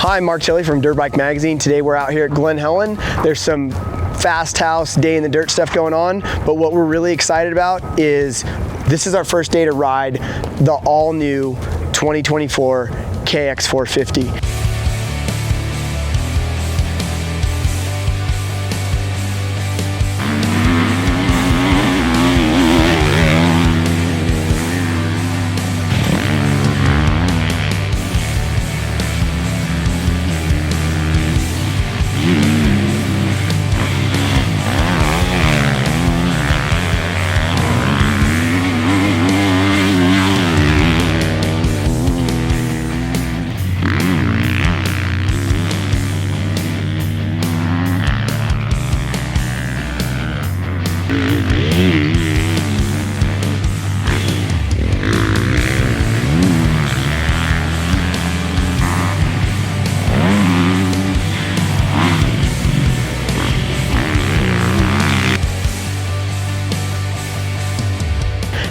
Hi, I'm Mark Tilley from Dirtbike Magazine. Today we're out here at Glen Helen. There's some fast house day in the dirt stuff going on, but what we're really excited about is this is our first day to ride the all-new 2024 KX450.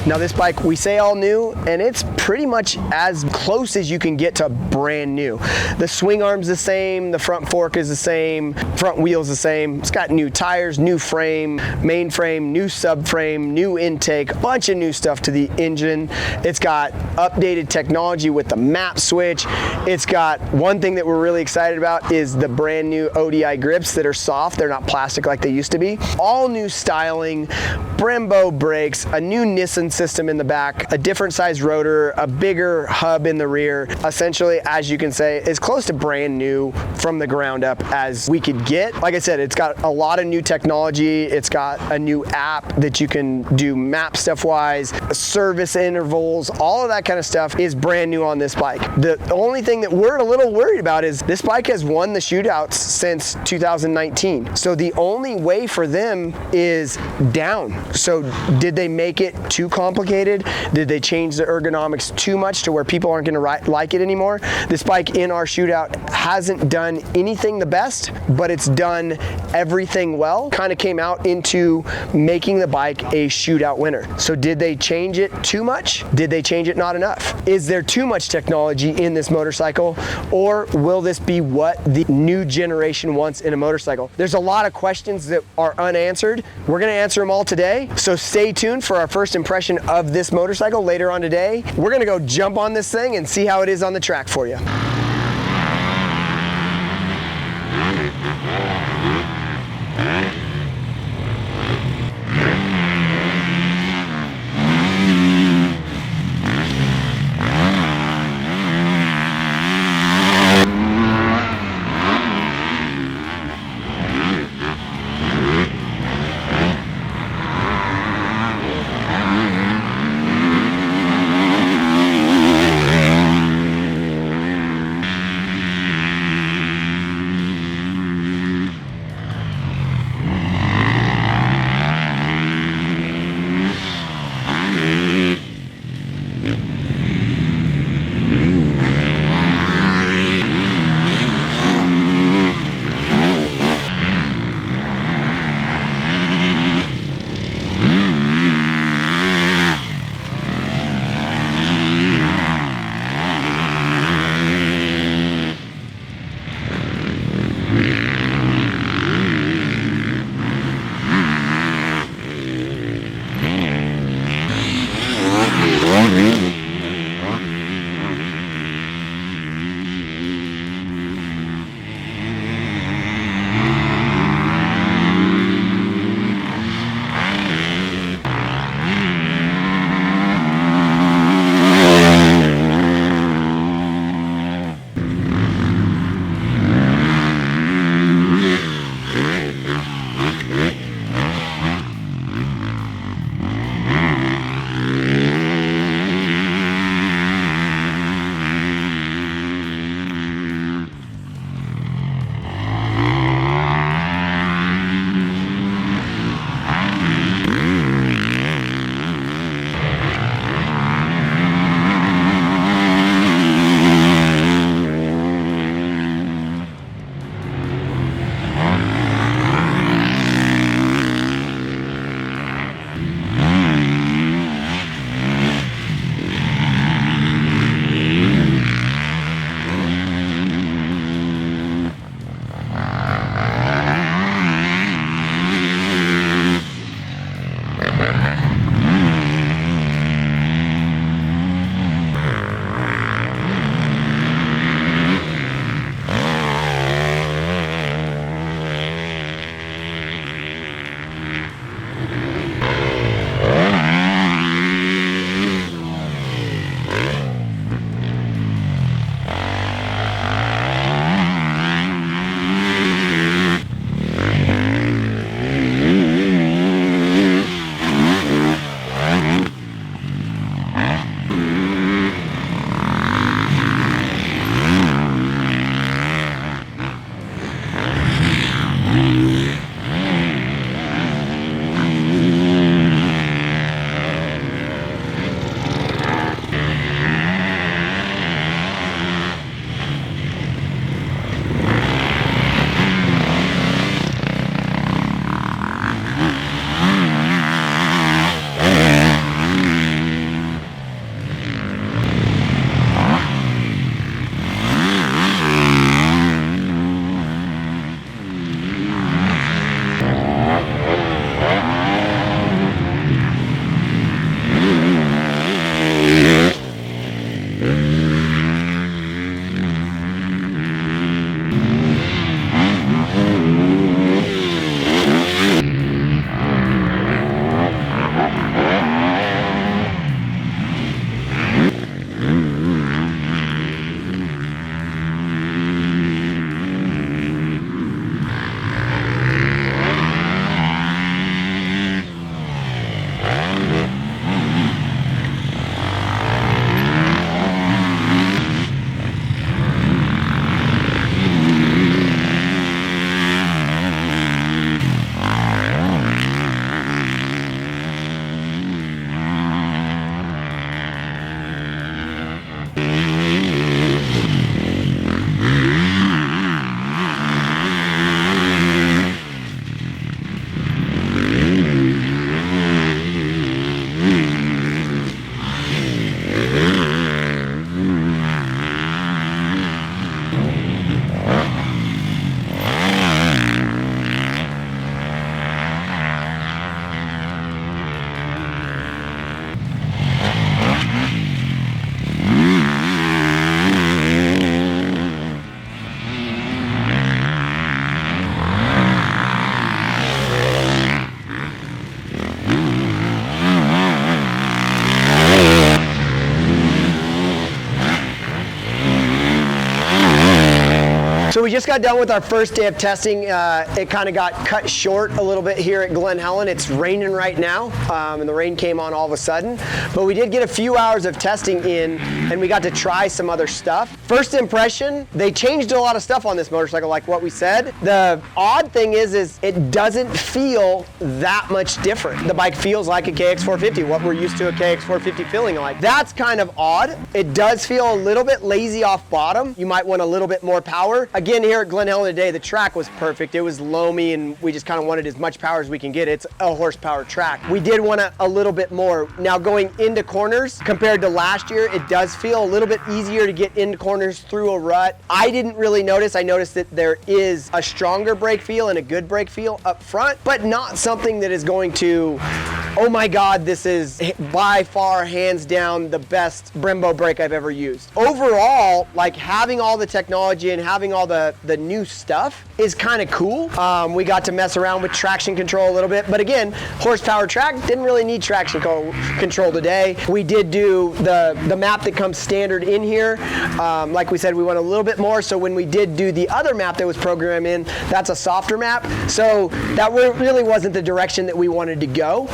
Now this bike, we say all new, and it's pretty much as close as you can get to brand new. The swing arm's the same, the front fork is the same, front wheel's the same. It's got new tires, new frame, main frame, new subframe, new intake, a bunch of new stuff to the engine. It's got updated technology with the map switch. It's got one thing that we're really excited about is the brand new ODI grips that are soft. They're not plastic like they used to be. All new styling, Brembo brakes, a new Nissan system in the back, a different size rotor, a bigger hub in the rear. Essentially, as you can say, as close to brand new from the ground up as we could get. Like I said, it's got a lot of new technology. It's got a new app that you can do map stuff wise, service intervals, all of that kind of stuff is brand new on this bike. The only thing that we're a little worried about is this bike has won the shootouts since 2019. So the only way for them is down. So did they make it too complicated? Did they change the ergonomics too much to where people aren't going to like it anymore? This bike in our shootout hasn't done anything the best, but it's done everything well. Kind of came out into making the bike a shootout winner. So did they change it too much? Did they change it not enough? Is there too much technology in this motorcycle, or will this be what the new generation wants in a motorcycle? There's a lot of questions that are unanswered. We're going to answer them all today, so stay tuned for our first impression of this motorcycle later on today. We're going to go jump on this thing and see how it is on the track for you. So we just got done with our first day of testing. It kind of got cut short a little bit here at Glen Helen. It's raining right now, and the rain came on all of a sudden. But we did get a few hours of testing in, and we got to try some other stuff. First impression, they changed a lot of stuff on this motorcycle, like what we said. The odd thing is it doesn't feel that much different. The bike feels like a KX450, what we're used to a KX450 feeling like. That's kind of odd. It does feel a little bit lazy off bottom. You might want a little bit more power. Again, here at Glen Helen today, the track was perfect. It was loamy, and we just kind of wanted as much power as we can get. It's a horsepower track. We did want a little bit more. Now going into corners, compared to last year, it does feel a little bit easier to get into corners through a rut. I didn't really notice. I noticed that there is a stronger brake feel and a good brake feel up front, but not something that is going to, oh my God, this is by far, hands down, the best Brembo brake I've ever used. Overall, like having all the technology and having all the new stuff is kind of cool. We got to mess around with traction control a little bit, but again, horsepower track, didn't really need traction control today. We did do the map that comes standard in here. Like we said, we went a little bit more, so when we did do the other map that was programmed in, that's a softer map, so that really wasn't the direction that we wanted to go.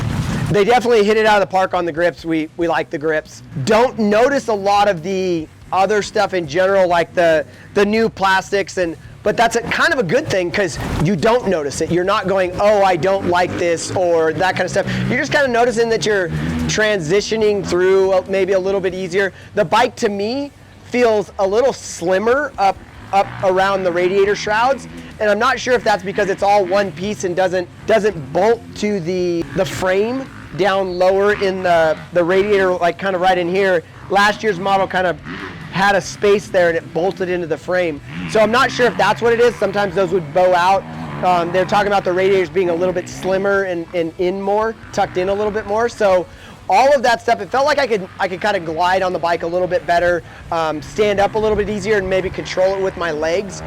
They definitely hit it out of the park on the grips. We like the grips. Don't notice a lot of the other stuff in general, like the new plastics, but that's kind of a good thing because you don't notice it. You're not going, oh, I don't like this or that kind of stuff. You're just kind of noticing that you're transitioning through maybe a little bit easier. The bike to me feels a little slimmer up around the radiator shrouds, and I'm not sure if that's because it's all one piece and doesn't bolt to the frame down lower in the radiator, like kind of right in here. Last year's model kind of had a space there and it bolted into the frame. So I'm not sure if that's what it is. Sometimes those would bow out. They're talking about the radiators being a little bit slimmer and in more, tucked in a little bit more. So all of that stuff, it felt like I could kind of glide on the bike a little bit better, stand up a little bit easier, and maybe control it with my legs.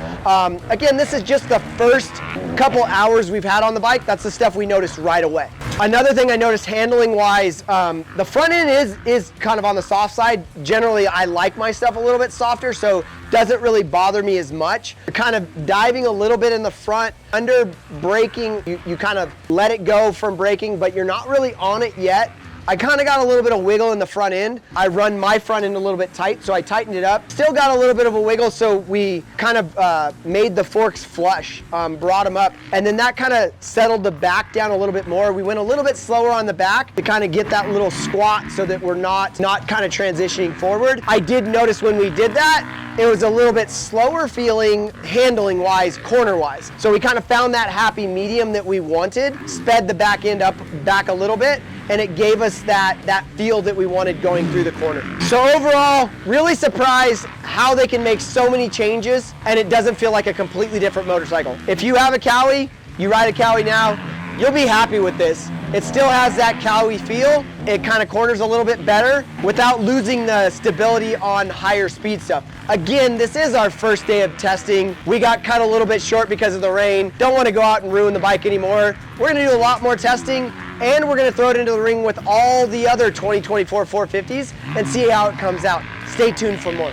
Again, this is just the first couple hours we've had on the bike. That's the stuff we noticed right away. Another thing I noticed handling wise, the front end is kind of on the soft side. Generally, I like my stuff a little bit softer, so doesn't really bother me as much. You're kind of diving a little bit in the front. Under braking, you kind of let it go from braking, but you're not really on it yet. I kind of got a little bit of wiggle in the front end. I run my front end a little bit tight, so I tightened it up. Still got a little bit of a wiggle, so we kind of made the forks flush, brought them up, and then that kind of settled the back down a little bit more. We went a little bit slower on the back to kind of get that little squat so that we're not kind of transitioning forward. I did notice when we did that, it was a little bit slower feeling handling-wise, corner-wise. So we kind of found that happy medium that we wanted, sped the back end back a little bit, and it gave us that feel that we wanted going through the corner. So overall, really surprised how they can make so many changes and it doesn't feel like a completely different motorcycle. If you have a Cowie, you ride a Cowie now, you'll be happy with this. It still has that Cowie feel. It kind of corners a little bit better without losing the stability on higher speed stuff. Again, this is our first day of testing. We got cut a little bit short because of the rain. Don't want to go out and ruin the bike anymore. We're going to do a lot more testing, and we're going to throw it into the ring with all the other 2024 450s and see how it comes out. Stay tuned for more.